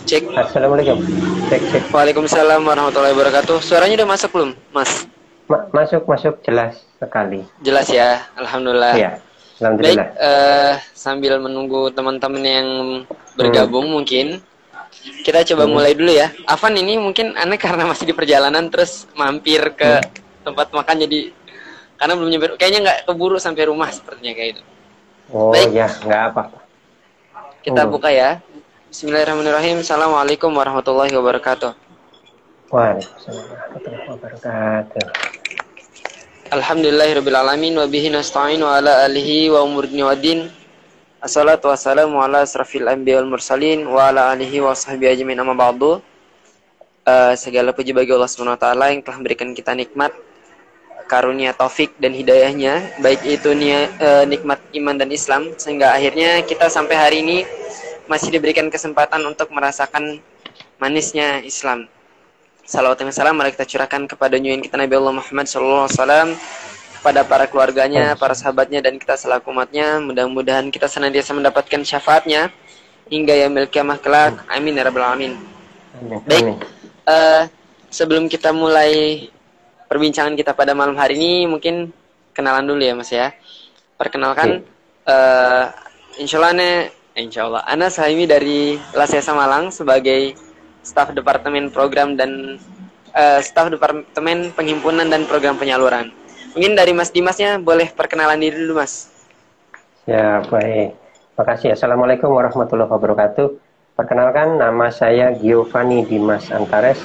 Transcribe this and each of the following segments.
Cek. Assalamualaikum. Cek, cek. Waalaikumsalam warahmatullahi wabarakatuh. Suaranya udah masuk belum, Mas? Masuk jelas sekali. Jelas ya, alhamdulillah. Iya, Baik, alhamdulillah. sambil menunggu teman-teman yang bergabung mungkin kita coba mulai dulu ya. Afan ini mungkin aneh karena masih di perjalanan terus mampir ke tempat makan jadi karena belum nyampe, kayaknya nggak keburu sampai rumah sepertinya kayak itu. Oh Baik. ya, nggak apa-apa. Kita buka ya. Bismillahirrahmanirrahim. Assalamualaikum warahmatullahi wabarakatuh. Waalaikumsalam warahmatullahi wabarakatuh. Alhamdulillahirrabbilalamin. Wabihi nasta'in wa ala alihi wa umurni wa din. Assalatu wassalamu ala asrafil anbiya wal mursalin wa ala alihi wa sahbihi ajmain amma ba'du. Segala puji bagi Allah SWT yang telah memberikan kita nikmat, karunia, taufik dan hidayahnya, baik itu nikmat iman dan Islam, sehingga akhirnya kita sampai hari ini masih diberikan kesempatan untuk merasakan manisnya Islam. Salawat dan salam mari kita curahkan kepada junjungan kita Nabi Allah Muhammad SAW, kepada para keluarganya, para sahabatnya, dan kita selaku umatnya. Mudah-mudahan kita senantiasa mendapatkan syafaatnya hingga yaumil qiyamah kelak. Amin ya rabbal alamin. Baik, sebelum kita mulai perbincangan kita pada malam hari ini, mungkin kenalan dulu ya Mas ya. Perkenalkan, insya Allah Ana Sahimi dari Lasesa Malang sebagai staf Departemen Program dan staf Departemen Penghimpunan dan Program Penyaluran. Mungkin dari Mas Dimasnya boleh perkenalan diri dulu Mas. Ya, baik. Makasih. Assalamualaikum warahmatullahi wabarakatuh. Perkenalkan, nama saya Giovanni Dimas Antares.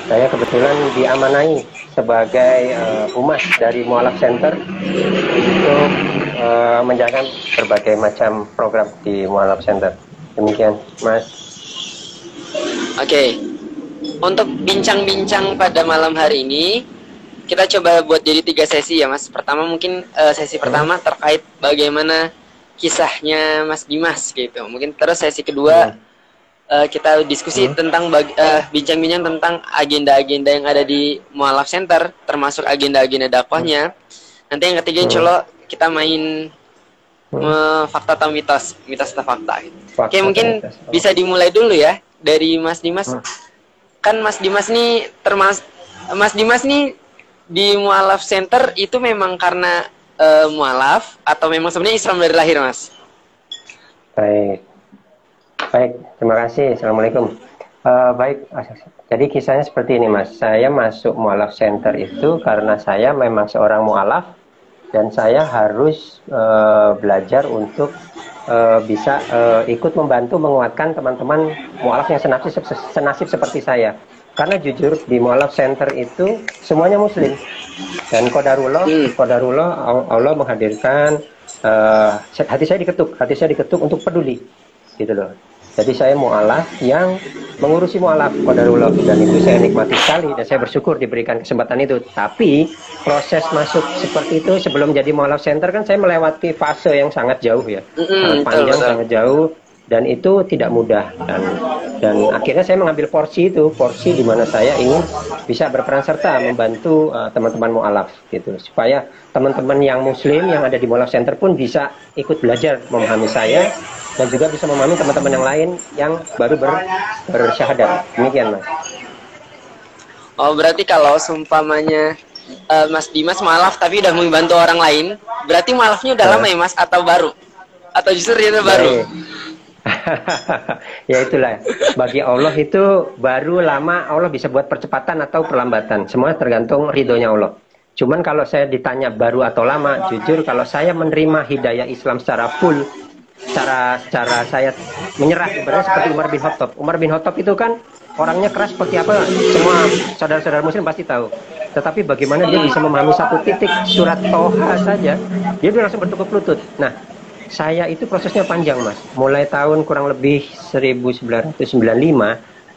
Saya kebetulan diamanai sebagai humas dari Mualaf Center untuk menjalankan berbagai macam program di Mualaf Center. Demikian, Mas. Oke. Untuk bincang-bincang pada malam hari ini, kita coba buat jadi 3 sesi ya Mas. Pertama mungkin sesi pertama terkait bagaimana kisahnya Mas Dimas gitu. Mungkin terus sesi kedua kita diskusi tentang bincang-bincang tentang agenda-agenda yang ada di Mualaf Center, termasuk agenda-agenda dakwahnya. Nanti yang ketiga insya Allah kita main fakta atau mitos atau fakta gitu. Oke, mungkin bisa dimulai dulu ya dari Mas Dimas. Kan Mas Dimas nih Mas Dimas nih di Mualaf Center itu memang karena mualaf atau memang sebenarnya Islam dari lahir Mas? Baik, terima kasih. Assalamualaikum. Baik, jadi kisahnya seperti ini Mas. Saya masuk Mualaf Center itu karena saya memang seorang mualaf dan saya harus belajar untuk bisa ikut membantu menguatkan teman-teman mualaf yang senasib seperti saya. Karena jujur di Mualaf Center itu semuanya Muslim dan qadarullah Allah menghadirkan hati saya diketuk untuk peduli, gitu loh. Jadi saya mualaf yang mengurusi mualaf qadarullah, dan itu saya nikmati sekali dan saya bersyukur diberikan kesempatan itu. Tapi proses masuk seperti itu sebelum jadi Mualaf Center kan saya melewati fase yang sangat jauh ya, sangat panjang, sangat jauh, dan itu tidak mudah. Dan akhirnya saya mengambil porsi di mana saya ingin bisa berperan serta membantu teman-teman mualaf gitu, supaya teman-teman yang Muslim yang ada di Mualaf Center pun bisa ikut belajar memahami saya dan juga bisa memahami teman-teman yang lain yang baru bersyahadat. Demikian Mas. Oh, berarti kalau seumpamanya Mas Dimas mualaf tapi udah membantu orang lain, berarti mualafnya udah lama ya Mas atau baru? Atau justru dia baru? Ya itulah, bagi Allah itu baru, lama, Allah bisa buat percepatan atau perlambatan, semua tergantung ridhonya Allah. Cuman kalau saya ditanya baru atau lama, jujur kalau saya menerima hidayah Islam secara full, cara saya menyerah ibaratnya seperti Umar bin Khattab. Umar bin Khattab itu kan orangnya keras seperti apa, semua saudara-saudara Muslim pasti tahu. Tetapi bagaimana dia bisa memahami satu titik surat Toha saja, dia udah langsung bertukuk lutut. Nah, saya itu prosesnya panjang Mas, mulai tahun kurang lebih 1995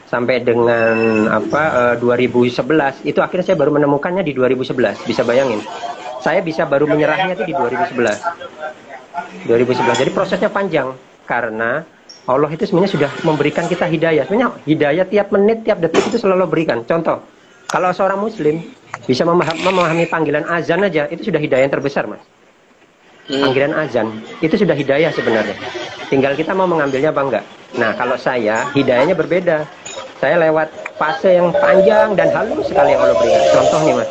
sampai dengan 2011, itu akhirnya saya baru menemukannya di 2011. Bisa bayangin, saya bisa baru menyerahnya itu di 2011. Jadi prosesnya panjang karena Allah itu sebenarnya sudah memberikan kita hidayah. Sebenarnya hidayah tiap menit, tiap detik itu selalu berikan. Contoh, kalau seorang Muslim bisa memahami panggilan azan aja, itu sudah hidayah yang terbesar Mas. Panggilan azan itu sudah hidayah sebenarnya. tinggal kita mau mengambilnya apa enggak. Nah, kalau saya, hidayahnya berbeda. Saya lewat fase yang panjang dan halus sekali yang Allah berikan. Contoh nih Mas,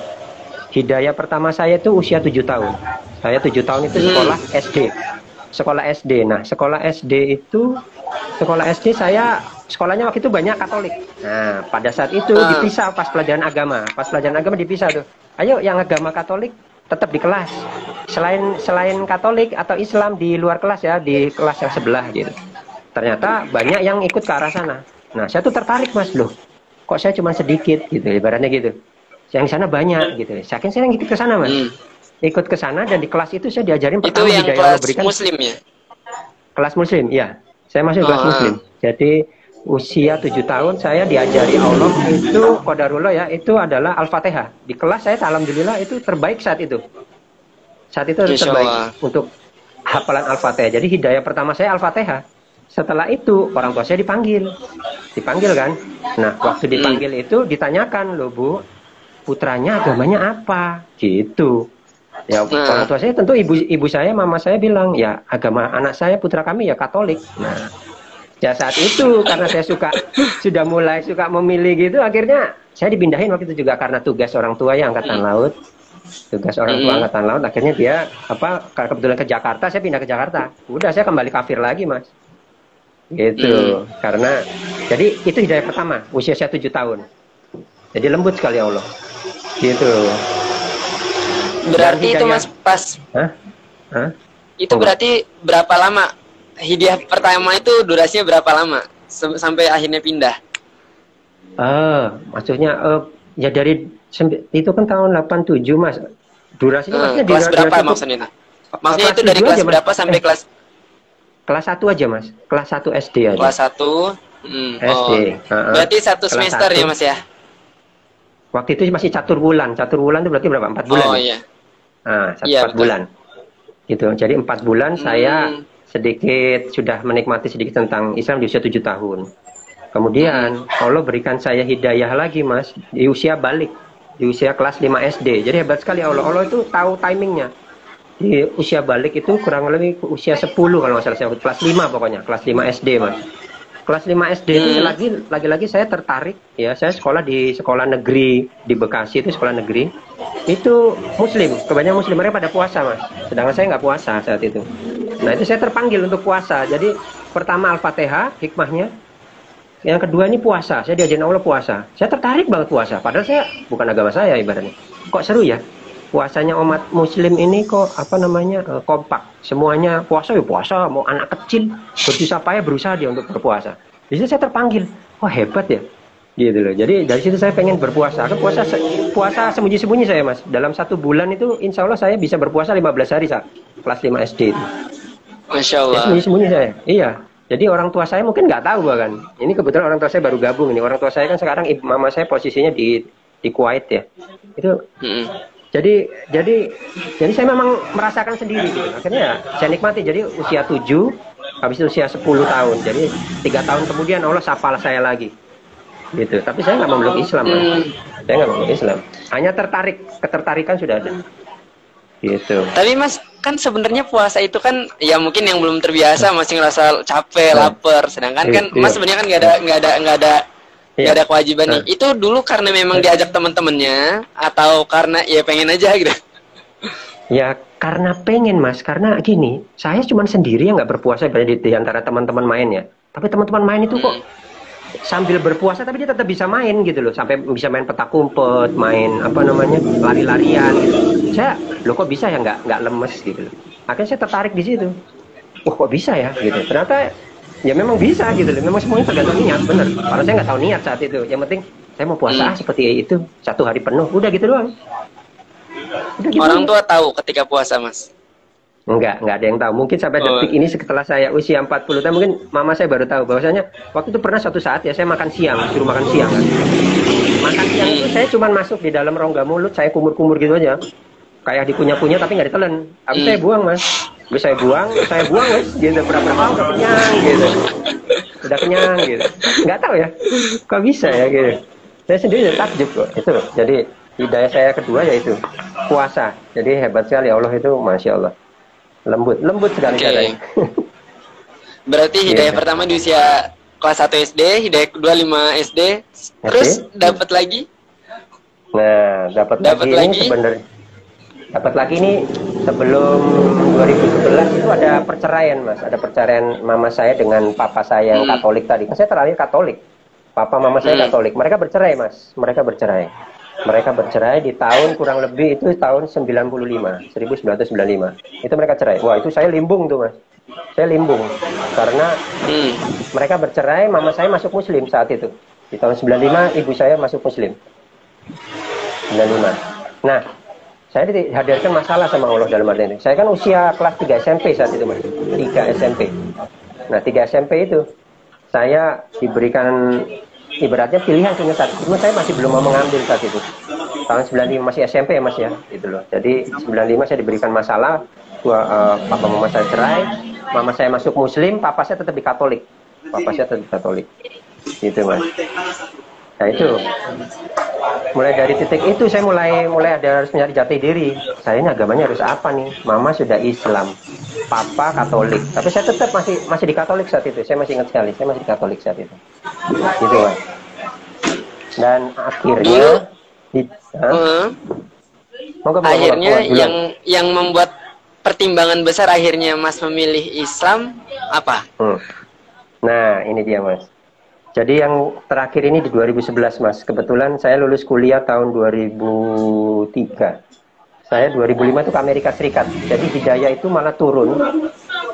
hidayah pertama saya itu usia 7 tahun. Saya 7 tahun itu sekolah SD. Sekolah SD. Nah, sekolah SD saya, sekolahnya waktu itu banyak Katolik. Nah, pada saat itu dipisah pas pelajaran agama. Pas pelajaran agama dipisah tuh. Ayo yang agama Katolik tetap di kelas. Selain Katolik atau Islam di luar kelas ya, di kelas yang sebelah gitu. Ternyata banyak yang ikut ke arah sana. Nah, saya tuh tertarik Mas, loh. Kok saya cuma sedikit gitu, ibaratnya gitu. Yang di sana banyak gitu. Saya ikut ke sana Mas. Ikut ke sana dan di kelas itu saya diajarin pertama itu yang hidayah Allah kelas berikan. Muslim ya? Kelas Muslim, iya. Saya masuk kelas Muslim. Jadi usia 7 tahun saya diajari Allah itu qadarullah ya, itu adalah Al-Fatihah. Di kelas saya alhamdulillah itu terbaik saat itu. Saat itu terbaik untuk hafalan Al-Fatihah. Jadi hidayah pertama saya Al-Fatihah. Setelah itu orang tua saya dipanggil kan. Nah, waktu dipanggil itu ditanyakan, loh Bu, putranya agamanya apa? Gitu. Ya, orang tua saya tentu ibu saya, mama saya bilang, ya agama anak saya, putra kami ya Katolik. Nah, ya saat itu karena saya sudah mulai suka memilih gitu, akhirnya saya dipindahin waktu itu juga karena tugas orang tua yang angkatan laut. Tugas orang tua angkatan laut, akhirnya dia kebetulan ke Jakarta, saya pindah ke Jakarta. Udah saya kembali kafir lagi Mas. Gitu. Karena jadi itu hidayah pertama, usia saya 7 tahun. Jadi lembut sekali Allah. Gitu. Berarti itu Mas pas. Itu berarti berapa lama? Hidayah pertama itu durasinya berapa lama sampai akhirnya pindah? Maksudnya ya dari itu kan tahun 87 Mas. Durasinya maksudnya kelas berapa maksudnya? Maksudnya itu dari kelas berapa sampai kelas 1 aja Mas. Kelas 1 SD aja. Kelas 1 SD. Berarti satu semester ya Mas ya? Waktu itu masih catur bulan. Catur bulan itu berarti berapa? 4 bulan. Oh iya. Nah, 4 bulan. Gitu. Jadi 4 bulan saya sedikit sudah menikmati sedikit tentang Islam di usia 7 tahun. Kemudian Allah berikan saya hidayah lagi Mas di usia balik, di usia kelas 5 SD. Jadi hebat sekali Allah. Allah itu tahu timingnya. Di usia balik itu kurang lebih usia 10 kalau nggak salah, saya kelas 5 pokoknya, kelas 5 SD Mas. Kelas 5 SD itu lagi-lagi saya tertarik ya, saya sekolah di sekolah negeri di Bekasi, itu sekolah negeri. Itu muslim, kebanyakan muslim, mereka pada puasa Mas. Sedangkan saya nggak puasa saat itu. Nah, itu saya terpanggil untuk puasa. Jadi pertama Al-Fatihah hikmahnya. Yang kedua ini puasa, saya diajarin Allah puasa. Saya tertarik banget puasa, padahal saya bukan agama saya ibaratnya. Kok seru ya? Puasanya umat muslim ini kok kompak. Semuanya puasa ya puasa, mau anak kecil bersusah payah berusaha dia untuk berpuasa. Di situ saya terpanggil, wah hebat ya. Gitu loh. Jadi dari situ saya pengen berpuasa. Kan puasa sembunyi-sembunyi saya Mas. Dalam 1 bulan itu insya Allah saya bisa berpuasa 15 hari kelas 5 SD itu. Masya Allah. Sembunyi-sembunyi saya. Iya. Jadi orang tua saya mungkin nggak tahu bahkan. Ini kebetulan orang tua saya baru gabung ini. Orang tua saya kan sekarang mama saya posisinya di Kuwait ya. Itu Jadi saya memang merasakan sendiri gitu. Akhirnya saya nikmati. Jadi usia 7, habis itu usia 10 tahun. Jadi 3 tahun kemudian Allah sapalah saya lagi. Gitu. Tapi saya nggak memeluk Islam. Saya nggak memeluk Islam. Hanya ketertarikan sudah ada. Gitu. Tapi Mas, kan sebenarnya puasa itu kan ya mungkin yang belum terbiasa masih ngerasa capek, lapar. Sedangkan kan Mas sebenarnya kan nggak ada kewajiban nih. Itu dulu karena memang diajak teman-temannya atau karena ya pengen aja gitu? Ya karena pengen Mas, karena gini, saya cuma sendiri yang nggak berpuasa di antara teman-teman main ya. Tapi teman-teman main itu kok sambil berpuasa tapi dia tetap bisa main gitu loh, sampai bisa main petak umpet, main lari-larian gitu. Saya kok bisa ya nggak lemes gitu loh. Akhirnya saya tertarik di situ. Oh kok bisa ya gitu. Ternyata ya memang bisa gitu loh, memang semuanya tergantung niat, bener. Karena saya nggak tahu niat saat itu. Yang penting saya mau puasa seperti itu 1 hari penuh, udah gitu doang. Udah gitu. Orang tua tahu ketika puasa Mas? Nggak ada yang tahu. Mungkin sampai detik ini setelah saya usia 40 tahun, mungkin mama saya baru tahu bahwasanya waktu itu pernah suatu saat ya saya makan siang, suruh makan siang kan. Makan siang itu saya cuma masuk di dalam rongga mulut, saya kumur-kumur gitu aja. Kayak dikunyah-kunyah tapi nggak ditelan. Habis saya buang Mas. Habis saya buang Mas. Gitu berapa udah kenyang gitu. Udah kenyang gitu. Nggak tahu ya. Kok bisa ya gitu. Saya sendiri takjub kok. Itu. Jadi hidayah saya kedua yaitu puasa. Jadi hebat sekali Allah itu, Masya Allah. Lembut sekali katanya. Berarti hidayah pertama di usia kelas 1 SD, hidayah kedua 5 SD, terus dapat lagi? Nah, dapat lagi ini sebenarnya. Dapat lagi ini sebelum 2011 itu ada perceraian, Mas. Ada perceraian mama saya dengan papa saya yang Katolik tadi. Kan saya terakhir Katolik. Papa mama saya Katolik. Mereka bercerai, Mas. Mereka bercerai. Mereka bercerai di tahun kurang lebih itu tahun 1995. Itu mereka cerai. Wah, itu saya limbung tuh, Mas. Saya limbung karena mereka bercerai, mama saya masuk Muslim saat itu. Di tahun 95 ibu saya masuk Muslim. 95. Nah, saya dihadirkan masalah sama Allah dalam arti ini. Saya kan usia kelas 3 SMP saat itu, Mas. 3 SMP. Nah, 3 SMP itu saya diberikan ibaratnya pilihan punya saat itu. Saya masih belum mau mengambil saat itu. Tahun 95 masih SMP ya, Mas ya. Gitu loh. Jadi 95 saya diberikan masalah. Papa mama saya cerai, mama saya masuk Muslim, papa saya tetap di Katolik. Papa saya tetap Katolik. Gitu, Mas. Nah, itu. Mulai dari titik itu saya mulai ada harus mencari jati diri. Saya ini agamanya harus apa nih? Mama sudah Islam, papa Katolik. Tapi saya tetap masih di Katolik saat itu. Saya masih ingat sekali, saya masih di Katolik saat itu. Gitu, Mas. Dan akhirnya akhirnya yang membuat pertimbangan besar akhirnya Mas memilih Islam apa? Nah, ini dia, Mas. Jadi yang terakhir ini di 2011, Mas. Kebetulan saya lulus kuliah tahun 2003. Saya 2005 itu ke Amerika Serikat. Jadi hidayah itu malah turun.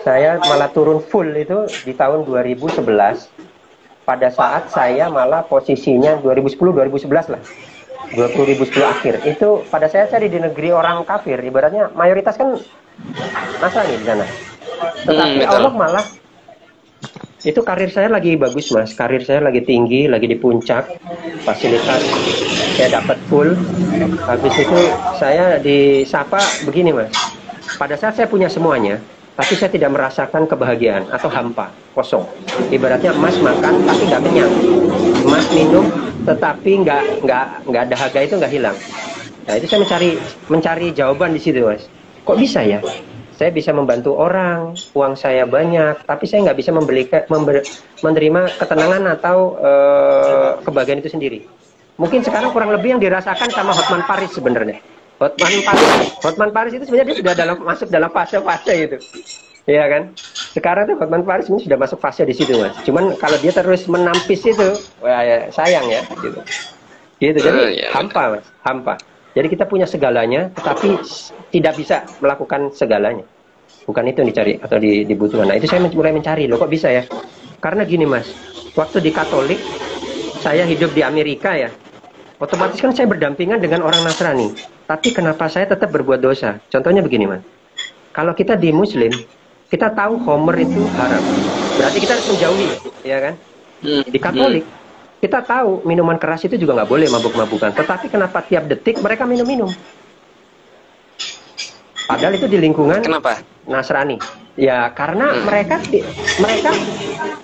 Saya malah turun full itu di tahun 2011. Pada saat saya malah posisinya 2010-2011 lah. 2010 akhir. Itu pada saya di negeri orang kafir. Ibaratnya mayoritas kan Nasrani di sana. Tetapi Allah malah itu karir saya lagi bagus, Mas. Karir saya lagi tinggi, lagi di puncak. Fasilitas saya dapat full. Habis itu saya disapa begini, Mas. Pada saat saya punya semuanya, tapi saya tidak merasakan kebahagiaan atau hampa, kosong. Ibaratnya Mas makan tapi nggak kenyang. Mas minum tetapi nggak dahaga itu nggak hilang. Nah, itu saya mencari jawaban di situ, Mas. Kok bisa ya? Saya bisa membantu orang, uang saya banyak, tapi saya nggak bisa menerima ketenangan atau kebahagiaan itu sendiri. Mungkin sekarang kurang lebih yang dirasakan sama Hotman Paris sebenarnya. Hotman Paris itu sebenarnya dia sudah masuk dalam fase-fase itu, iya kan? Sekarang tuh Hotman Paris ini sudah masuk fase di situ, Mas. Cuman kalau dia terus menampis itu, wah, ya, sayang ya, gitu. Gitu, jadi hampa, Mas, hampa. Jadi kita punya segalanya, tetapi tidak bisa melakukan segalanya. Bukan itu yang dicari atau dibutuhkan. Nah, itu saya mulai mencari, loh kok bisa ya? Karena gini, Mas, waktu di Katolik, saya hidup di Amerika ya, otomatis kan saya berdampingan dengan orang Nasrani. Tapi kenapa saya tetap berbuat dosa? Contohnya begini, Mas. Kalau kita di Muslim, kita tahu Homer itu haram. Berarti kita harus menjauhi, ya kan? Di Katolik, kita tahu minuman keras itu juga nggak boleh, mabuk-mabukan. Tetapi kenapa tiap detik mereka minum-minum? Padahal itu di lingkungan Nasrani. Ya karena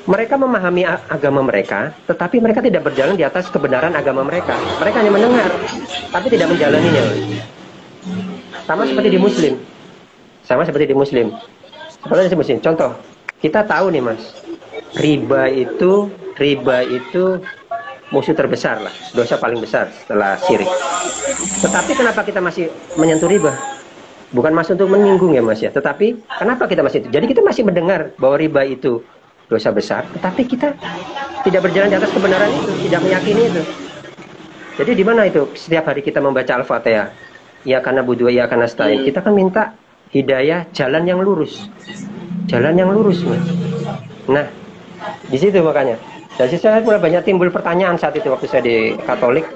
mereka memahami agama mereka, tetapi mereka tidak berjalan di atas kebenaran agama mereka. Mereka hanya mendengar, tapi tidak menjalaninya. Sama seperti di Muslim. Seperti di Muslim. Contoh, kita tahu nih, Mas, riba itu musuh terbesar lah, dosa paling besar setelah syirik. Tetapi kenapa kita masih menyentuh riba? Bukan masuk untuk menyinggung ya, Mas ya, tetapi kenapa kita masih itu? Jadi kita masih mendengar bahwa riba itu dosa besar, tetapi kita tidak berjalan di atas kebenaran itu, tidak meyakini itu. Jadi di mana itu? Setiap hari kita membaca Al-Fatihah, ya karena budu, ya karena nasta'in, kita kan minta hidayah jalan yang lurus, Mas. Nah, di situ makanya. Dari saya mulai banyak timbul pertanyaan saat itu waktu saya di Katolik.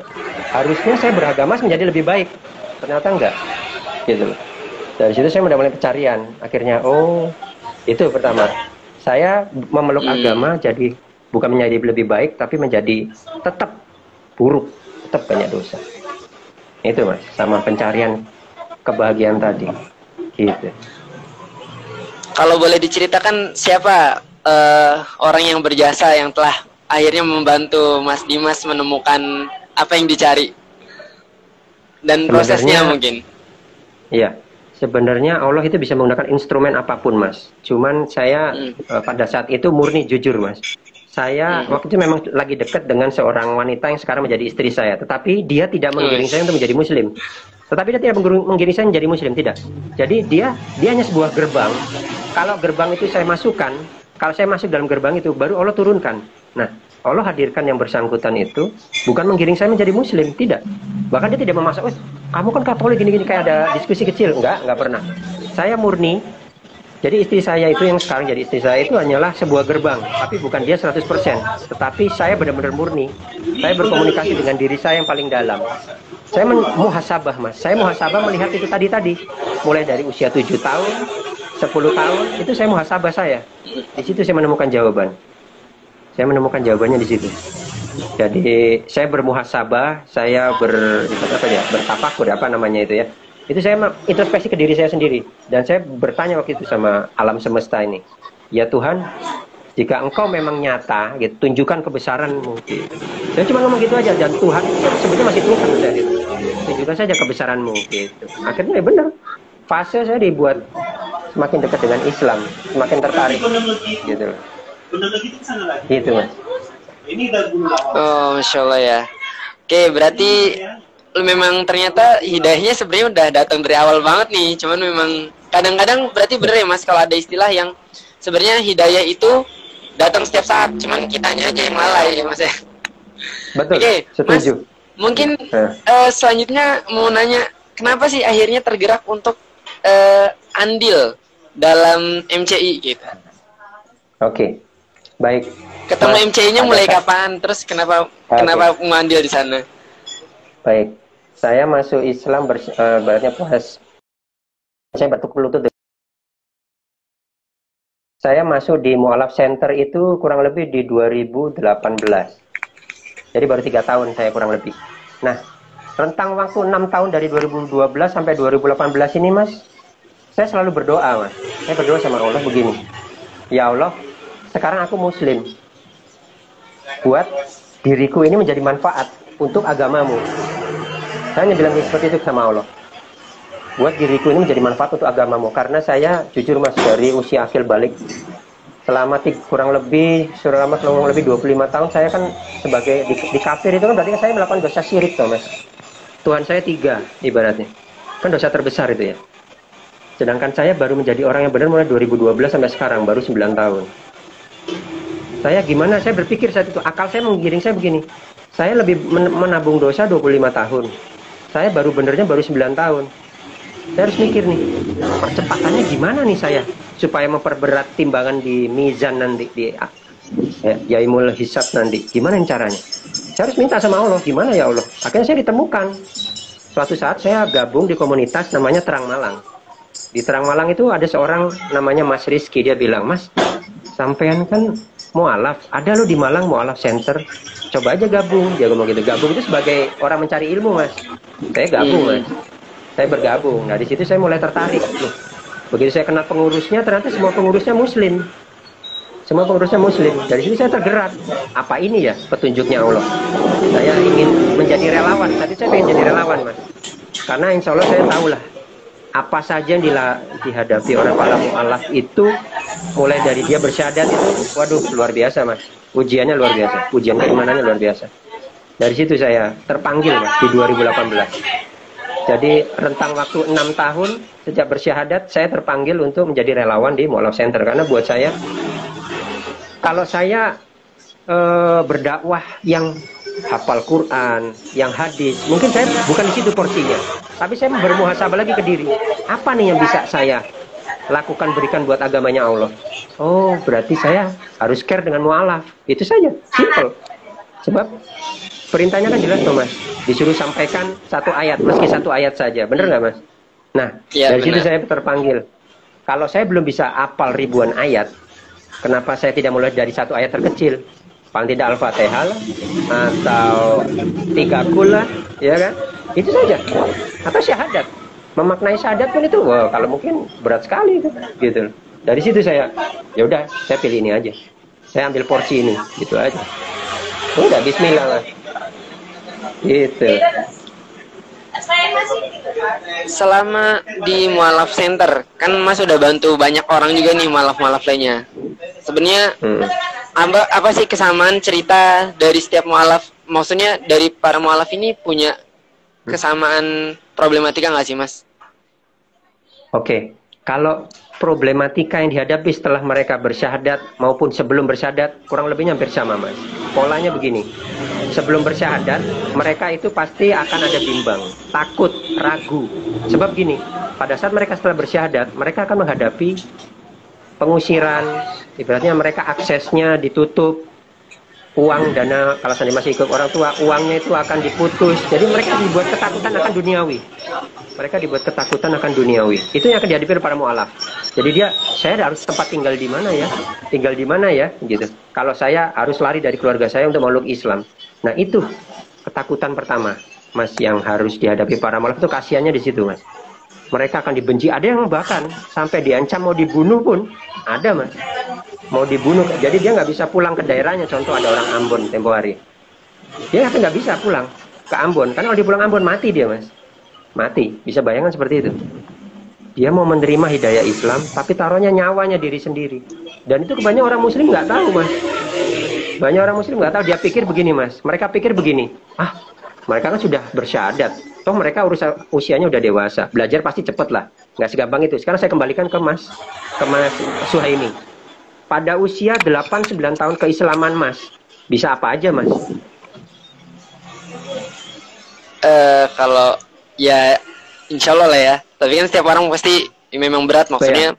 Harusnya saya beragama menjadi lebih baik. Ternyata enggak. Gitu. Dari situ saya mulai pencarian. Akhirnya, itu pertama. Saya memeluk agama jadi bukan menjadi lebih baik, tapi menjadi tetap buruk, tetap banyak dosa. Itu, Mas, sama pencarian kebahagiaan tadi. Gitu. Kalau boleh diceritakan siapa orang yang berjasa yang telah akhirnya membantu Mas Dimas menemukan apa yang dicari dan prosesnya mungkin. Iya, Sebenarnya Allah itu bisa menggunakan instrumen apapun, Mas. Cuman saya pada saat itu murni jujur, Mas. Saya waktu itu memang lagi dekat dengan seorang wanita yang sekarang menjadi istri saya. Tetapi dia tidak menggiring saya untuk menjadi muslim. Tetapi dia tidak menggiring saya menjadi muslim, tidak. Jadi dia hanya sebuah gerbang. Kalau gerbang itu saya masukkan, kalau saya masuk dalam gerbang itu, baru Allah turunkan. Nah, Allah hadirkan yang bersangkutan itu bukan menggiring saya menjadi muslim, tidak. Bahkan dia tidak memasuk, oh, kamu kan Katolik gini-gini, kayak ada diskusi kecil. Enggak pernah. Saya murni. Jadi istri saya itu yang sekarang jadi istri saya itu hanyalah sebuah gerbang, tapi bukan dia 100%. Tetapi saya benar-benar murni. Saya berkomunikasi dengan diri saya yang paling dalam. Saya muhasabah, Mas. Saya muhasabah melihat itu tadi. Mulai dari usia 7 tahun, 10 tahun, itu saya muhasabah saya. Di situ saya menemukan jawaban. Saya menemukan jawabannya di situ. Jadi saya bermuhasabah, saya bertafakur, apa namanya itu ya. Itu saya introspeksi ke diri saya sendiri. Dan saya bertanya waktu itu sama alam semesta ini. Ya Tuhan, jika engkau memang nyata, gitu, tunjukkan kebesaran-Mu. Gitu. Saya cuma ngomong gitu aja. Dan Tuhan sebetulnya masih Tuhan. Gitu. Tunjukkan saja kebesaran-Mu. Gitu. Akhirnya ya benar. Fase saya dibuat semakin dekat dengan Islam. Semakin tertarik. Gitu. Gitu, Mas. Oh, Masya Allah ya. Oke, berarti lu memang ternyata hidayahnya sebenarnya udah datang dari awal banget nih. Cuman memang kadang-kadang berarti bener ya Mas, kalau ada istilah yang sebenarnya hidayah itu datang setiap saat. Cuman kitanya aja yang lalai ya Mas ya. Betul, Oke, setuju. Mas, mungkin selanjutnya mau nanya, kenapa sih akhirnya tergerak untuk andil dalam MCI gitu? Oke, baik. Ketemu MCI-nya mulai kapan? Terus kenapa mengambil di sana? Baik, saya masuk Islam berarti pas saya bertukar lutut. Saya masuk di Mu'alaf Center itu kurang lebih di 2018. Jadi baru 3 tahun saya kurang lebih. Nah, rentang waktu 6 tahun dari 2012 sampai 2018 ini, Mas, saya selalu berdoa, Mas. Saya berdoa sama Allah begini. Ya Allah, sekarang aku Muslim. Buat diriku ini menjadi manfaat untuk agamamu. Saya hanya bilang seperti itu sama Allah. Buat diriku ini menjadi manfaat untuk agamamu. Karena saya jujur, Mas, dari usia akil balik selama kurang lebih 25 tahun saya kan sebagai di kafir itu kan berarti saya melakukan dosa syirik toh, Mas. Tuhan saya 3 ibaratnya. Kan dosa terbesar itu ya. Sedangkan saya baru menjadi orang yang benar mulai 2012 sampai sekarang, baru 9 tahun. Saya gimana? Saya berpikir saat itu, akal saya menggiring saya begini. Saya lebih menabung dosa 25 tahun. Saya baru benernya baru 9 tahun. Saya harus mikir nih, percepatannya gimana nih saya supaya memperberat timbangan di mizan nanti di yaimul hisab nanti. Gimana caranya? Saya harus minta sama Allah, gimana ya Allah? Akhirnya saya ditemukan. Suatu saat saya gabung di komunitas namanya Terang Malang. Di Terang Malang itu ada seorang namanya Mas Rizky, dia bilang, "Mas, sampean kan mualaf, ada lo di Malang Mualaf Center, coba aja gabung." Dia ngomong gitu. Gabung itu sebagai orang mencari ilmu, Mas. Saya gabung, Mas. Saya bergabung. Nah, di situ saya mulai tertarik. Loh, begitu saya kenal pengurusnya, ternyata semua pengurusnya Muslim. Semua pengurusnya Muslim. Dari situ saya tergerak. Apa ini ya petunjuknya Allah? Saya ingin menjadi relawan. Tadi saya ingin jadi relawan, Mas. Karena insya Allah saya tahu lah apa saja yang dihadapi orang para mu'alaf itu, mulai dari dia bersyahadat itu, waduh, luar biasa, Mas. Ujiannya luar biasa. Ujian keimanannya luar biasa. Dari situ saya terpanggil, Mas, di 2018. Jadi rentang waktu 6 tahun sejak bersyahadat, saya terpanggil untuk menjadi relawan di Mu'alaf Center. Karena buat saya, kalau saya berdakwah yang hafal Quran, yang hadis, mungkin saya bukan di situ porsinya. Tapi saya bermuhasabah lagi ke diri. Apa nih yang bisa saya lakukan, berikan buat agamanya Allah? Oh, berarti saya harus care dengan mu'alaf. Itu saja, simple. Sebab perintahnya kan jelas, Mas. Disuruh sampaikan 1 ayat, meski 1 ayat saja. Bener nggak, Mas? Nah, ya, dari situ saya terpanggil. Kalau saya belum bisa apal ribuan ayat, kenapa saya tidak mulai dari 1 ayat terkecil? Paling tidak Al-Fatihah lah, atau 3 kul lah, ya kan? Itu saja. Atau syahadat. Memaknai syahadat pun itu, wah, kalau mungkin berat sekali gitu. Dari situ saya, ya udah, saya pilih ini aja. Saya ambil porsi ini, gitu aja. Udah, bismillah lah. Gitu. Selama di mualaf center, kan Mas udah bantu banyak orang juga nih mualaf-mualaf lainnya. Sebenarnya apa sih kesamaan cerita dari setiap mualaf? Maksudnya dari para mualaf ini punya kesamaan problematika nggak sih, Mas? Oke, kalau problematika yang dihadapi setelah mereka bersyahadat maupun sebelum bersyahadat kurang lebihnya hampir sama, Mas. Polanya begini. Sebelum bersyahadat, mereka itu pasti akan ada bimbang, takut, ragu. Sebab gini, pada saat mereka setelah bersyahadat, mereka akan menghadapi pengusiran, ibaratnya mereka aksesnya ditutup, uang, dana, kalau seandainya masih ikut orang tua, uangnya itu akan diputus. Jadi mereka dibuat ketakutan akan duniawi. Mereka dibuat ketakutan akan duniawi. Itu yang akan dihadapi oleh para mu'alaf. Jadi dia, saya harus tempat tinggal di mana ya? Tinggal di mana ya? Gitu. Kalau saya harus lari dari keluarga saya untuk meluk Islam. Nah itu ketakutan pertama, Mas, yang harus dihadapi para mu'alaf itu kasihannya di situ, Mas. Mereka akan dibenci. Ada yang bahkan sampai diancam mau dibunuh pun ada, Mas. Mau dibunuh, jadi dia nggak bisa pulang ke daerahnya. Contoh ada orang Ambon tempo hari, dia nggak bisa pulang ke Ambon karena kalau dia pulang Ambon mati dia, Mas, mati. Bisa bayangkan seperti itu. Dia mau menerima hidayah Islam tapi taruhnya nyawanya diri sendiri, dan itu kebanyakan orang Muslim nggak tahu, Mas. Banyak orang Muslim nggak tahu. Dia pikir begini, Mas, mereka pikir begini, mereka kan sudah bersyahadat, toh mereka usianya udah dewasa, belajar pasti cepet lah, nggak segampang itu. Sekarang saya kembalikan ke Mas Suhaimi. Pada usia 8-9 tahun keislaman, Mas, bisa apa aja, Mas? Kalau ya insya Allah lah ya. Tapi kan setiap orang pasti memang berat, maksudnya.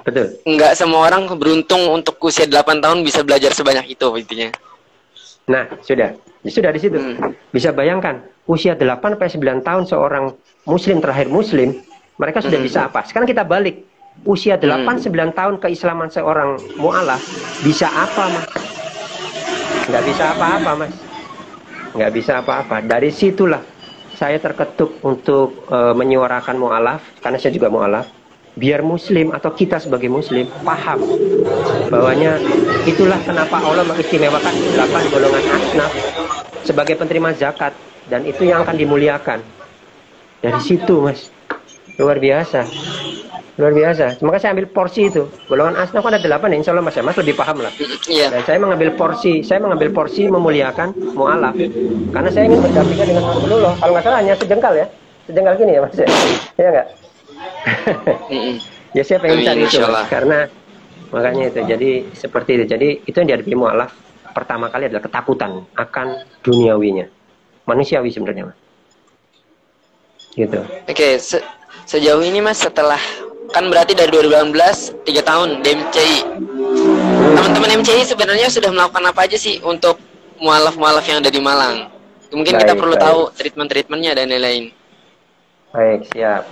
Betul. Nggak semua orang beruntung untuk usia 8 tahun bisa belajar sebanyak itu intinya. Nah, sudah di situ. Bisa bayangkan usia 8-9 tahun seorang muslim terakhir muslim, mereka sudah bisa apa? Sekarang kita balik. Usia 8-9 tahun keislaman seorang mu'alaf bisa apa, Mas? Nggak bisa apa-apa, Mas. Nggak bisa apa-apa. Dari situlah saya terketuk untuk menyuarakan mu'alaf, karena saya juga mu'alaf, biar muslim atau kita sebagai muslim paham bahwanya itulah kenapa Allah mengistimewakan 8 golongan asnaf sebagai penerima zakat, dan itu yang akan dimuliakan. Dari situ, Mas. Luar biasa. Luar biasa. Maka saya ambil porsi itu. Golongan asnaf ada 8 ya, insya Allah, Mas. Mas lebih paham lah. Iya. Dan saya mengambil porsi memuliakan mu'alaf. Karena saya ingin berdampingan dengan Rasulullah. Kalau nggak salah hanya sejengkal ya. Sejengkal gini ya, Mas. Iya nggak? Ya saya pengen cari itu, Mas. Karena makanya itu. Jadi seperti itu. Jadi itu yang dihadapi mu'alaf pertama kali adalah ketakutan akan duniawinya. Manusiawi sebenarnya, Mas. Gitu. Oke, sejauh ini, Mas, setelah kan berarti dari 2018 3 tahun di MCI. Teman-teman MCI sebenarnya sudah melakukan apa aja sih untuk mualaf-mualaf yang ada di Malang? Mungkin kita perlu tahu treatment-treatmentnya dan lain-lain. Baik, siap.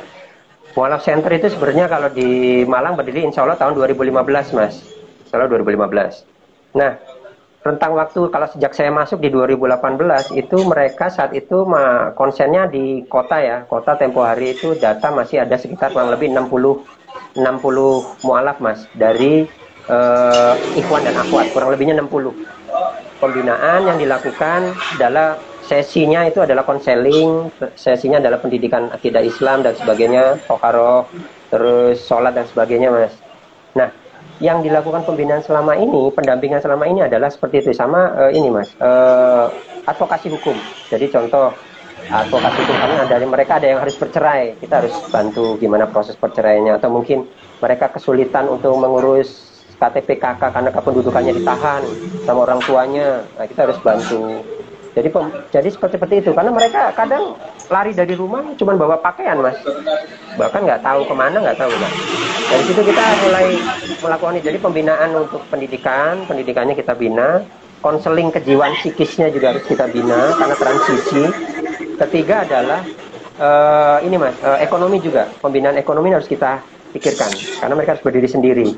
Mualaf Center itu sebenarnya kalau di Malang berdiri insya Allah tahun 2015, Mas. Insya Allah 2015. Nah, rentang waktu kalau sejak saya masuk di 2018 itu mereka saat itu konsennya di kota ya. Kota tempo hari itu data masih ada sekitar kurang lebih 60 mualaf, Mas, dari ikhwan dan akhwat, kurang lebihnya 60. Pembinaan yang dilakukan adalah sesinya itu adalah konseling, sesinya adalah pendidikan akidah Islam dan sebagainya, toharoh, terus sholat dan sebagainya, Mas. Nah, yang dilakukan pembinaan selama ini, pendampingan selama ini adalah seperti itu. Sama ini, Mas, advokasi hukum. Jadi contoh advokasi hukum kami dari mereka ada yang harus bercerai, kita harus bantu gimana proses perceraiannya, atau mungkin mereka kesulitan untuk mengurus KTP KK karena kependudukannya ditahan sama orang tuanya, nah, kita harus bantu. Jadi seperti itu, karena mereka kadang lari dari rumah cuma bawa pakaian, Mas, bahkan nggak tahu kemana, nggak tahu, Mas. Dari situ kita mulai melakukan ini. Jadi pembinaan untuk pendidikannya kita bina, konseling kejiwaan psikisnya juga harus kita bina karena transisi. Ketiga adalah ini, Mas, ekonomi juga, pembinaan ekonomi harus kita pikirkan karena mereka harus berdiri sendiri.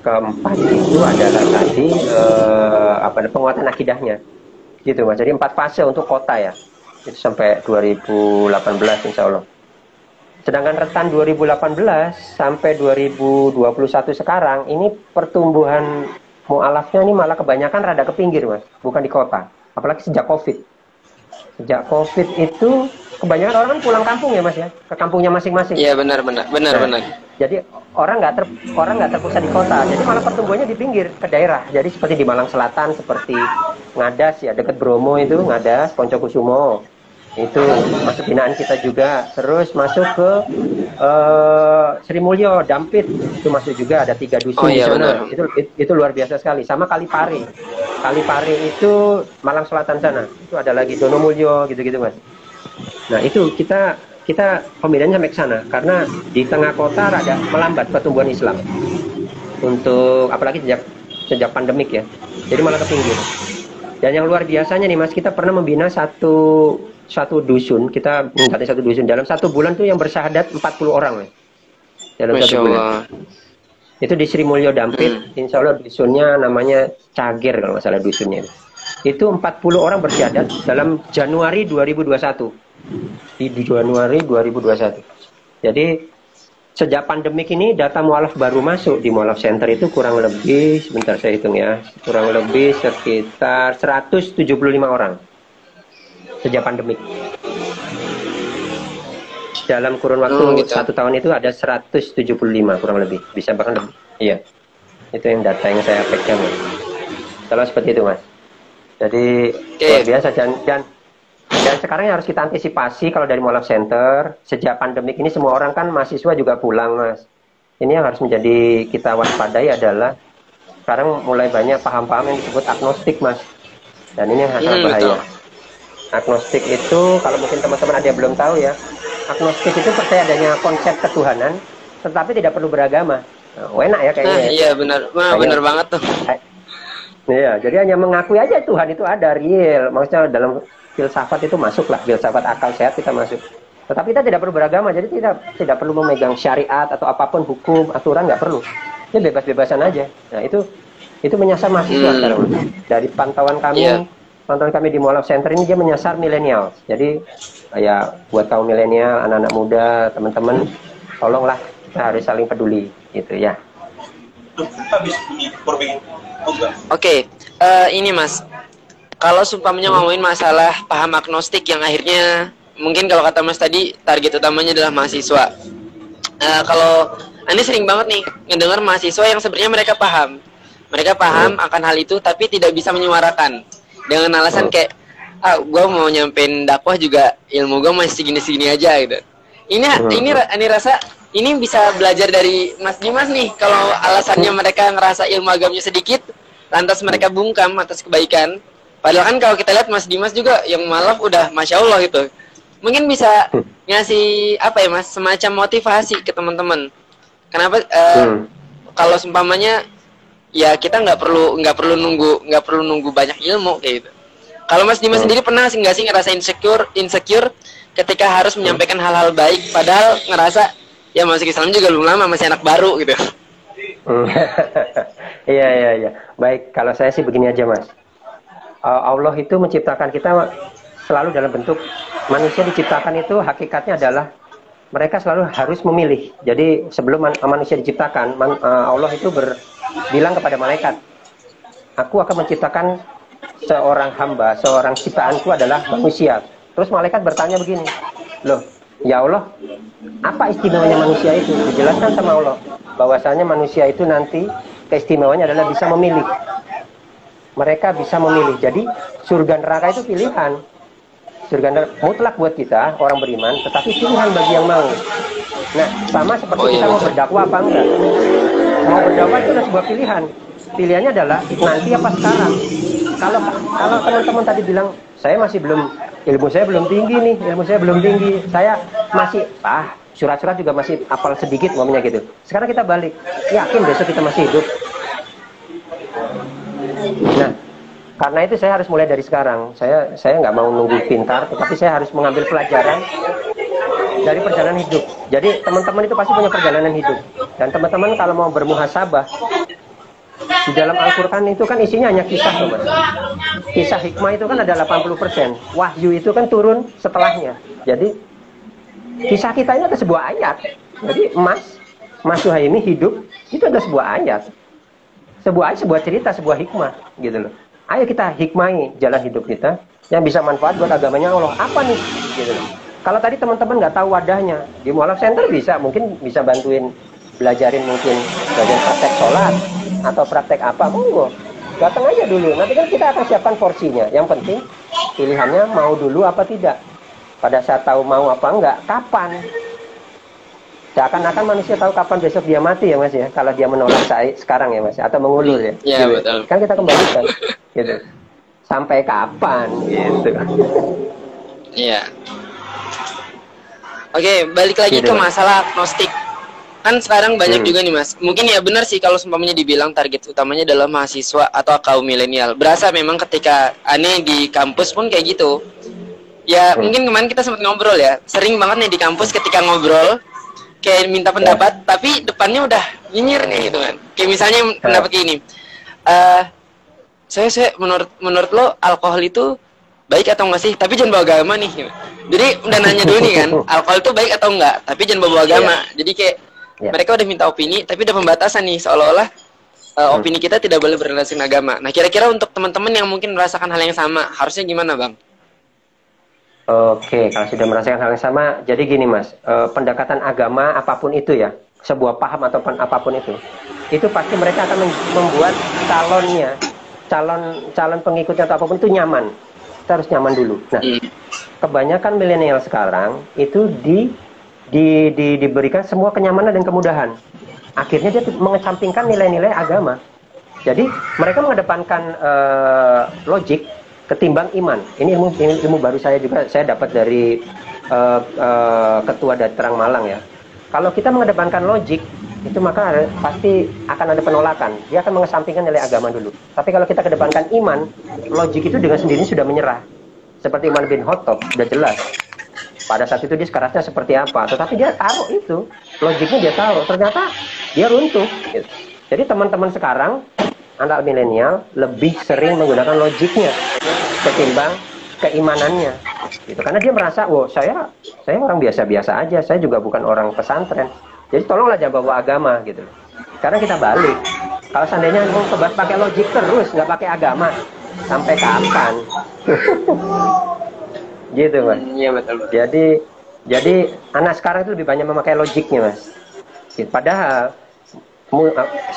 Keempat itu adalah tadi penguatan akidahnya. Gitu, Mas. Jadi 4 fase untuk kota ya. Itu sampai 2018 insya Allah. Sedangkan rentan 2018 sampai 2021 sekarang ini pertumbuhan mu'alafnya ini malah kebanyakan rada ke pinggir, Mas, bukan di kota. Apalagi sejak Covid. Sejak Covid itu kebanyakan orang kan pulang kampung ya Mas ya, ke kampungnya masing-masing. Iya benar. Jadi orang nggak terpusat di kota, jadi malah pertumbuhannya di pinggir ke daerah. Jadi seperti di Malang Selatan, seperti Ngadas ya, dekat Bromo itu Ngadas, Poncokusumo itu masuk binaan kita juga. Terus masuk ke Sri Mulyo, Dampit itu masuk juga, ada 3 dusun di sana. Itu luar biasa sekali. Sama Kalipare itu Malang Selatan sana. Itu ada lagi Donomulyo gitu-gitu Mas. Nah itu kita pembedanya sampai ke sana karena di tengah kota rada melambat pertumbuhan Islam untuk apalagi sejak pandemik ya, jadi malah ke pinggir. Dan yang luar biasanya nih Mas, kita pernah membina satu dusun, kita mencatat satu dusun dalam 1 bulan tuh yang bersyahadat 40 orang Mas. Dalam 1 bulan itu di Sri Mulyo Dampit. Insya Allah dusunnya namanya Cager kalau nggak salah dusunnya itu 40 orang bersyahadat dalam Januari 2021. Di Januari 2021. Jadi sejak pandemik ini data mualaf baru masuk di mualaf center itu kurang lebih, sebentar saya hitung ya, kurang lebih sekitar 175 orang sejak pandemik. Dalam kurun waktu 1 tahun itu ada 175 kurang lebih, bisa bahkan lebih. Iya, itu yang data yang saya pegang. Kalau seperti itu Mas. Jadi luar biasa dan sekarang yang harus kita antisipasi kalau dari mualaf center sejak pandemik ini semua orang kan mahasiswa juga pulang Mas. Ini yang harus menjadi kita waspadai adalah sekarang mulai banyak paham-paham yang disebut agnostik Mas. Dan ini yang sangat bahaya. Agnostik itu kalau mungkin teman-teman ada yang belum tahu ya, agnostik itu percaya adanya konsep ketuhanan tetapi tidak perlu beragama. Nah, enak ya kayaknya. Iya benar banget tuh. Iya, jadi hanya mengakui aja Tuhan itu ada real. Maksudnya dalam filsafat itu masuklah, filsafat akal sehat kita masuk. Tetapi kita tidak perlu beragama, jadi tidak perlu memegang syariat atau apapun hukum, aturan nggak perlu. Ini bebas-bebasan aja. Nah itu menyasar mahasiswa sekarang. Dari pantauan kami di Mualaf Center ini dia menyasar milenial. Jadi ya buat kaum milenial, anak-anak muda, teman-teman, tolonglah kita harus saling peduli, gitu ya. Oke, ini Mas. Kalau sumpamanya ngomongin masalah paham agnostik yang akhirnya mungkin kalau kata Mas tadi target utamanya adalah mahasiswa. Kalau Anda sering banget nih ngedengar mahasiswa yang sebenarnya mereka paham akan hal itu tapi tidak bisa menyuarakan dengan alasan kayak gue mau nyampein dakwah juga ilmu gue masih segini-segini aja gitu. Ini rasa ini bisa belajar dari Mas Dimas nih. Kalau alasannya mereka ngerasa ilmu agamanya sedikit, lantas mereka bungkam atas kebaikan. Padahal kan kalau kita lihat Mas Dimas juga yang mualaf udah Masya Allah gitu. Mungkin bisa ngasih apa ya Mas, semacam motivasi ke teman-teman. Kenapa kalau seumpamanya ya kita nggak perlu nunggu banyak ilmu kayak gitu. Kalau Mas Dimas sendiri pernah nggak sih ngerasa insecure ketika harus menyampaikan hal-hal baik padahal ngerasa ya masuk Islam juga belum lama, masih anak baru gitu. Iya. Baik, kalau saya sih begini aja Mas. Allah itu menciptakan kita selalu dalam bentuk manusia diciptakan itu hakikatnya adalah mereka selalu harus memilih. Jadi sebelum manusia diciptakan, Allah itu bilang kepada malaikat, aku akan menciptakan seorang hamba, seorang ciptaanku adalah manusia. Terus malaikat bertanya begini, loh ya Allah, apa istimewanya manusia itu? Dijelaskan sama Allah bahwasanya manusia itu nanti keistimewaannya adalah bisa memilih. Mereka bisa memilih. Jadi surga neraka itu pilihan. Surga neraka mutlak buat kita orang beriman, tetapi pilihan bagi yang mau. Nah, sama seperti kita mau berdakwah apa enggak. Mau berdakwah itu adalah sebuah pilihan. Pilihannya adalah nanti apa sekarang. Kalau teman-teman tadi bilang saya masih belum, ilmu saya belum tinggi nih, saya masih surat-surat juga masih hafal sedikit ngomongnya gitu. Sekarang kita balik, yakin besok kita masih hidup. Nah, karena itu saya harus mulai dari sekarang. Saya nggak mau nunggu pintar, tetapi saya harus mengambil pelajaran dari perjalanan hidup. Jadi teman-teman itu pasti punya perjalanan hidup. Dan teman-teman kalau mau bermuhasabah, di dalam Al-Quran itu kan isinya hanya kisah, Mas. Kisah hikmah itu kan ada 80%. Wahyu itu kan turun setelahnya. Jadi kisah kita ini ada sebuah ayat. Jadi Mas Suhaimi hidup itu ada sebuah ayat. Sebuah cerita, sebuah hikmah gitu loh. Ayo kita hikmahi jalan hidup kita yang bisa manfaat buat agamanya Allah. Apa nih? Gitu loh. Kalau tadi teman-teman nggak tahu wadahnya, di Mualaf Center bisa, mungkin bisa bantuin belajarin, mungkin belajar praktek sholat atau praktek apa, monggo. Datang aja dulu, nanti kan kita akan siapkan porsinya. Yang penting pilihannya mau dulu apa tidak. Pada saat tahu mau apa enggak, kapan. Seakan-akan manusia tahu kapan besok dia mati ya Mas ya, kalau dia menolak saya sekarang ya Mas, atau mengulur ya. Iya gitu. betul. Kan kita kembalikan gitu. Sampai kapan gitu. Iya. Oke, balik lagi Gitu, ke Mas. masalah agnostik. Kan sekarang banyak juga nih Mas. Mungkin ya benar sih kalau seumpamanya dibilang target utamanya adalah mahasiswa atau kaum milenial. Berasa memang ketika aneh di kampus pun kayak gitu. Ya mungkin kemarin kita sempat ngobrol ya. Sering banget nih di kampus ketika ngobrol kayak minta pendapat, tapi depannya udah nyinyir nih gitu kan. Kayak misalnya pendapat gini. Saya menurut lo alkohol itu baik atau enggak sih? Tapi jangan bawa agama nih. Jadi udah nanya dulu nih kan, alkohol itu baik atau enggak? Tapi jangan bawa agama. Jadi kayak mereka udah minta opini, tapi udah pembatasan nih seolah-olah opini kita tidak boleh berrelasi dengan agama. Nah kira-kira untuk teman-teman yang mungkin merasakan hal yang sama, harusnya gimana Bang? Oke, kalau sudah merasakan hal yang sama, jadi gini Mas, pendekatan agama apapun itu ya, sebuah paham ataupun apapun itu pasti mereka akan membuat calonnya, calon pengikutnya atau apapun itu nyaman. Kita harus nyaman dulu. Nah, kebanyakan milenial sekarang itu diberikan semua kenyamanan dan kemudahan. Akhirnya dia mengesampingkan nilai-nilai agama. Jadi mereka mengedepankan logik ketimbang iman. Ini ilmu baru saya juga, saya dapat dari ketua Datrang Malang ya. Kalau kita mengedepankan logik, itu maka pasti akan ada penolakan. Dia akan mengesampingkan nilai agama dulu. Tapi kalau kita kedepankan iman, logik itu dengan sendirinya sudah menyerah. Seperti Umar bin Khattab, sudah jelas. Pada saat itu dia sekerasnya seperti apa. Tetapi dia taruh itu, logiknya dia taruh. Ternyata dia runtuh. Gitu. Jadi teman-teman sekarang, anak milenial, lebih sering menggunakan logiknya ketimbang keimanannya. Gitu. Karena dia merasa, oh saya orang biasa-biasa aja, saya juga bukan orang pesantren. Jadi tolonglah jangan bawa agama gitu. Sekarang kita balik. Kalau seandainya mau pakai logik terus, nggak pakai agama, sampai kapan? Gitu Mas. Iya betul. Jadi anak sekarang itu lebih banyak memakai logiknya Mas. Gitu. Padahal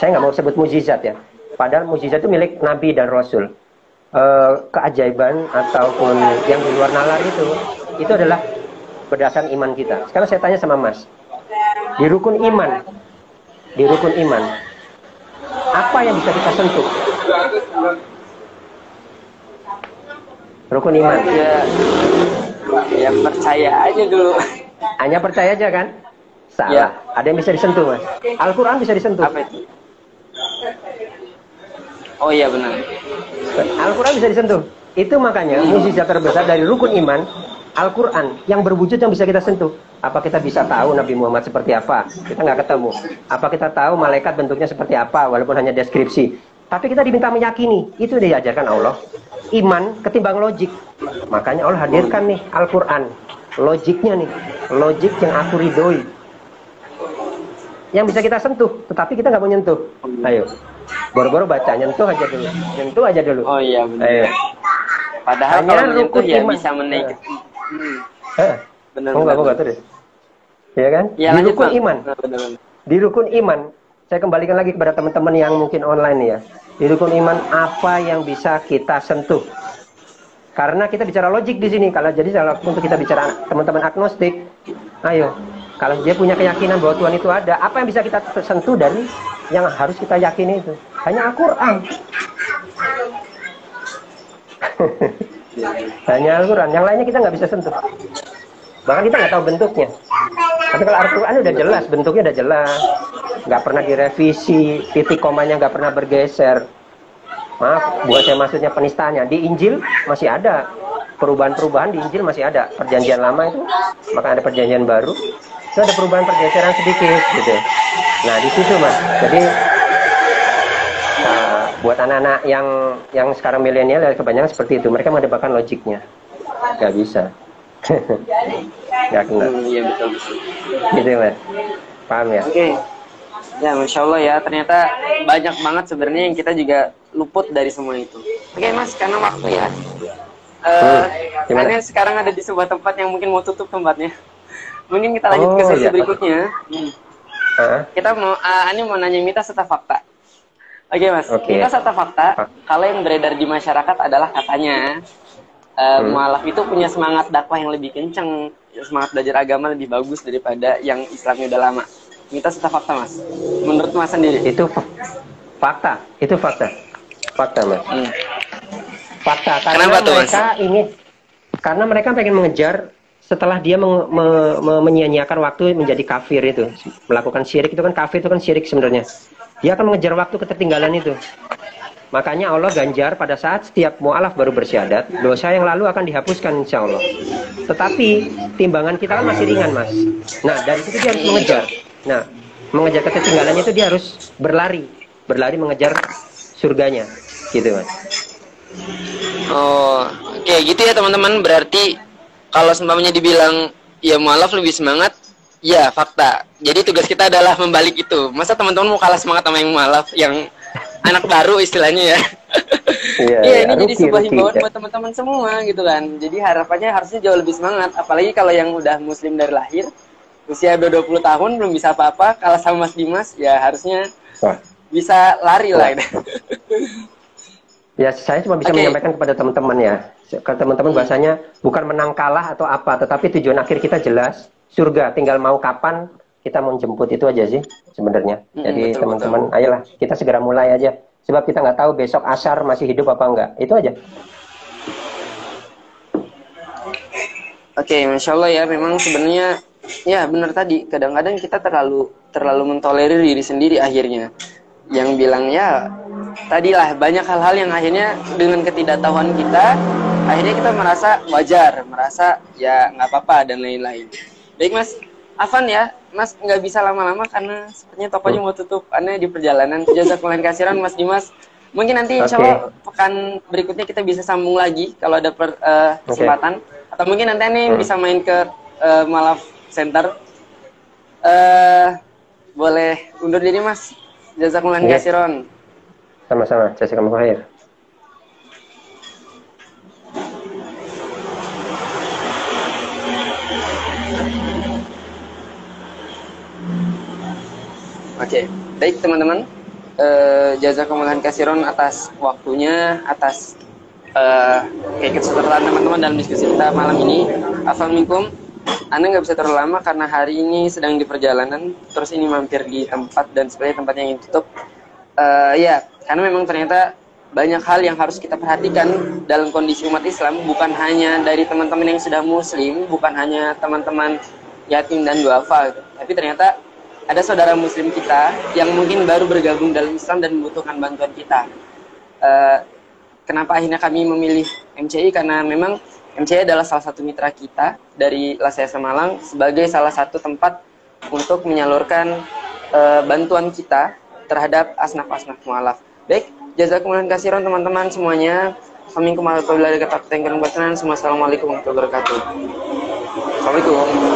saya nggak mau sebut mukjizat ya. Padahal mukjizat itu milik Nabi dan Rasul. Keajaiban ataupun yang di luar nalar itu adalah berdasarkan iman kita. Sekarang saya tanya sama Mas, di rukun iman, apa yang bisa kita sentuh? Rukun iman. Ya percaya aja dulu. Hanya percaya aja kan? Salah. Ya. Ada yang bisa disentuh Mas. Al-Quran bisa disentuh. Apa itu? Oh iya benar. Al-Quran bisa disentuh. Itu makanya mukjizat terbesar dari rukun iman, Al-Quran yang berwujud yang bisa kita sentuh. Apa kita bisa tahu Nabi Muhammad seperti apa? Kita nggak ketemu. Apa kita tahu malaikat bentuknya seperti apa? Walaupun hanya deskripsi. Tapi kita diminta meyakini. Itu diajarkan Allah. Iman ketimbang logik. Makanya Allah hadirkan nih Al-Quran. Logiknya nih. Logik yang aku ridhoi. Yang bisa kita sentuh. Tetapi kita nggak mau nyentuh. Ayo. Boro-boro baca. Nyentuh aja dulu. Nyentuh aja dulu. Oh iya benar. Ayo. Padahal Hanya kalau menyentuh rukun ya iman. bisa menaik. Benar. Enggak terus. Ya kan? Ya, di lanjut, rukun Bang. iman. Benar. Di rukun iman, saya kembalikan lagi kepada teman-teman yang mungkin online ya. Di rukun iman apa yang bisa kita sentuh? Karena kita bicara logik di sini. Kalau untuk kita bicara teman-teman agnostik, ayo. Kalau dia punya keyakinan bahwa Tuhan itu ada, apa yang bisa kita sentuh dari yang harus kita yakini itu? Hanya Al-Quran. Hanya Al-Quran. Yang lainnya kita nggak bisa sentuh. Bahkan kita nggak tahu bentuknya. Tapi kalau Al-Quran udah jelas, bentuknya udah jelas, nggak pernah direvisi, titik komanya nggak pernah bergeser. Maaf, buat saya maksudnya penistaannya. Di Injil masih ada perubahan-perubahan, di Injil masih ada. Perjanjian lama itu, maka ada perjanjian baru, itu ada perubahan pergeseran sedikit, gitu. Nah di situ Mas. Jadi buat anak-anak yang sekarang milenial ya kebanyakan seperti itu. Mereka mendebatkan logiknya, nggak bisa. Nggak kena. Iya betul. Gitu Mas. Paham ya? Oke. Ya Masya Allah ya, ternyata banyak banget sebenarnya yang kita juga luput dari semua itu. Oke Mas, karena waktu ya. Eh, Gimana? Aneh sekarang ada di sebuah tempat yang mungkin mau tutup tempatnya. Mungkin kita lanjut ke sesi Iya. berikutnya. Heeh. Kita mau, Ani mau nanya mitos atau fakta? Oke mas, Oke. mitos atau fakta? Pak. Kalau yang beredar di masyarakat adalah katanya mualaf itu punya semangat dakwah yang lebih kenceng, semangat belajar agama lebih bagus daripada yang Islamnya udah lama. Mitos atau fakta mas? Menurut mas sendiri? Itu fakta. Itu fakta. Fakta, Mas. Fakta. Karena Kenapa tuh mas? mereka ingin, karena mereka pengen mengejar setelah dia menyia-nyiakan waktu menjadi kafir itu, melakukan syirik itu kan kafir, itu kan syirik sebenarnya. Dia akan mengejar waktu ketertinggalan itu. Makanya Allah ganjar pada saat setiap mu'alaf baru bersyahadat, dosa yang lalu akan dihapuskan insya Allah. Tetapi timbangan kita kan masih ringan, Mas. Nah, dari situ dia harus mengejar. Nah, mengejar ketertinggalannya itu dia harus berlari mengejar surganya, gitu, Mas. Oh, oke gitu ya teman-teman. Berarti kalau seumpamanya dibilang ya mualaf lebih semangat, ya fakta. Jadi tugas kita adalah membalik itu. Masa teman-teman mau kalah semangat sama yang mualaf, yang anak baru istilahnya ya? Iya, Iya, ini jadi ruki, sebuah ruki. himbauan buat teman-teman semua gitu kan. Jadi harapannya harusnya jauh lebih semangat. Apalagi kalau yang udah muslim dari lahir, usia 20 tahun belum bisa apa-apa, kalah sama Mas Dimas, ya harusnya Wah. bisa lari lah. Ya, saya cuma bisa Oke. menyampaikan kepada teman-teman ya. Ke teman-teman bahasanya bukan menang kalah atau apa, tetapi tujuan akhir kita jelas, surga. Tinggal mau kapan kita mau jemput, itu aja sih sebenarnya. Jadi Betul, teman-teman, ayolah kita segera mulai aja. Sebab kita nggak tahu besok asar masih hidup apa enggak. Itu aja. Oke, masya Allah ya. Memang sebenarnya ya benar tadi. Kadang-kadang kita terlalu mentolerir diri sendiri akhirnya. Yang bilang ya tadilah banyak hal-hal yang akhirnya dengan ketidaktahuan kita, akhirnya kita merasa wajar, merasa ya nggak apa-apa dan lain-lain. Baik Mas Afan ya, Mas nggak bisa lama-lama karena sepertinya tokonya mau tutup. Aneh di perjalanan. Jazakallahu khairan Mas Dimas. Mungkin nanti insya Allah pekan berikutnya kita bisa sambung lagi kalau ada kesempatan. Atau mungkin nanti Aneh bisa main ke Malaf Center. Boleh undur diri Mas. Jazakallahu khairan. Sama-sama. Jazakallahu khair. Oke, baik teman-teman. Jazakumullah khairan atas waktunya, atas keikutsertaan teman-teman dalam diskusi kita malam ini. Assalamualaikum. Anda nggak bisa terlalu lama karena hari ini sedang di perjalanan, terus ini mampir di tempat dan sebenarnya tempatnya yang tutup. Ya, karena memang ternyata banyak hal yang harus kita perhatikan dalam kondisi umat Islam, bukan hanya dari teman-teman yang sudah muslim, bukan hanya teman-teman yatim dan duafa, tapi ternyata ada saudara muslim kita yang mungkin baru bergabung dalam Islam dan membutuhkan bantuan kita. Kenapa akhirnya kami memilih MCI? Karena memang MCI adalah salah satu mitra kita dari LASESA Malang sebagai salah satu tempat untuk menyalurkan bantuan kita terhadap asnaf-asnaf mualaf. Baik, jazakumullah khairan teman-teman semuanya. Assalamualaikum warahmatullahi wabarakatuh. Assalamualaikum warahmatullahi wabarakatuh. Assalamualaikum.